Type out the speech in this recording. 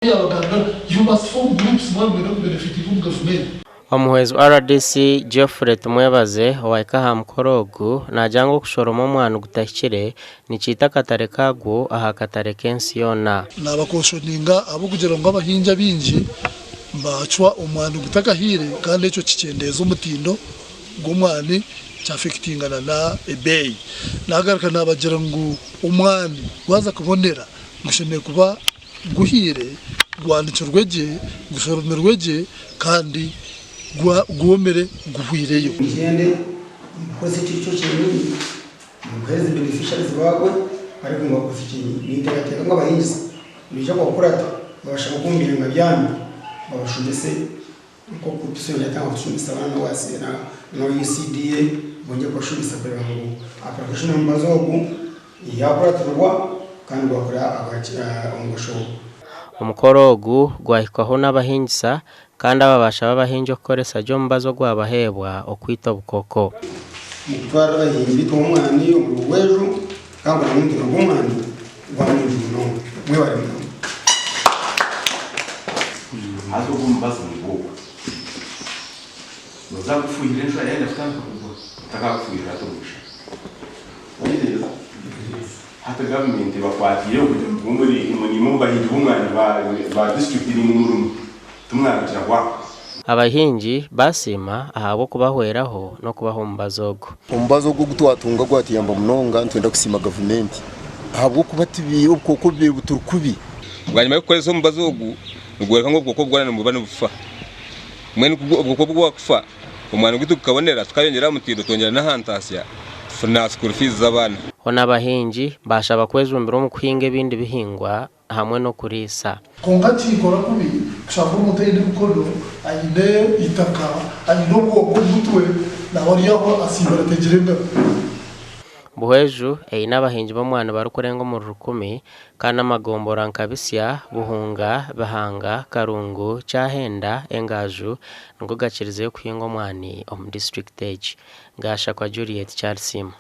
You must form groups one may not benefit from government. Omuhezi RDC Geoffrey Tumwebaze owaikaha mukorogu najango kushoroma omwana gutahikire nichita katare kagwo aha katare kensi yona nabakoshoninga abo kugira ngo abahinja binji mbacwa omwana gutakahire kandi eco kicendeza omutindo gw'omwani cyafekitingana na ebei nagaruka nabagira ngo omwani waza kubonera mushemeye kuba guhire gwandikirweje gusoromerweje kandi gwomere guhwireyo ngende koze cyo kinini muheze beneficiaries bagwe ariko ngo koze kinini nitegateka ngo abahinzi nije ko kurata babasha gukumbira ngabyami babashudese uko kutusenya cyangwa kushudisa abana wase na UCDA bonje ko shudisa kureba ngo application mbazogu yakuraturwa kandi bakora abakira umugosho omukorogu gwahikaho n'abahingisa kandi ababasha babahinje okoresa jo mbazo gwabahebwa okwita bukoko mutwara bahimbi tomwani obwejo kandi umuntu ngomwani gwamuntu no mwe bari no azo gumbazo ngo nozakufuira njo yenda ftanko takakufuira tobusha hata government bakwatiye muri bahindi bumwana ba district ni mu tumwabikira kwa abahinji basima ahabo kubahweraho no kubaho mbazogo umbazogo gutwatunga gwatiyamba munonga ntwenda kusima government ahabo kubatibiye ubukoko bye buturukubi bwanyuma yo gukoreza umbazogo ngwereka ngo ubukoko bwana mu bana bufa mwene ubukoko bwakufa umwana gutukabonera tukayongera mutindo tongera na hantasya funa school fees z'abana ona abahinji bashaba kwezumbira mu kuhinga ibindi bihingwa hamwe no kurisa kongati ikora kubi kushaka umutende gukodo ayine itaka ayino bwo gutwe na wariyaho asibara tegerega buheju n'abahinji b'omwana barukurenga mu 10 kana magombora nkabisya buhunga bahanga karungu cyahenda engaju ngo gakirize yo kuhinga omwani district stage gasha kwa Juliet Charles Sima.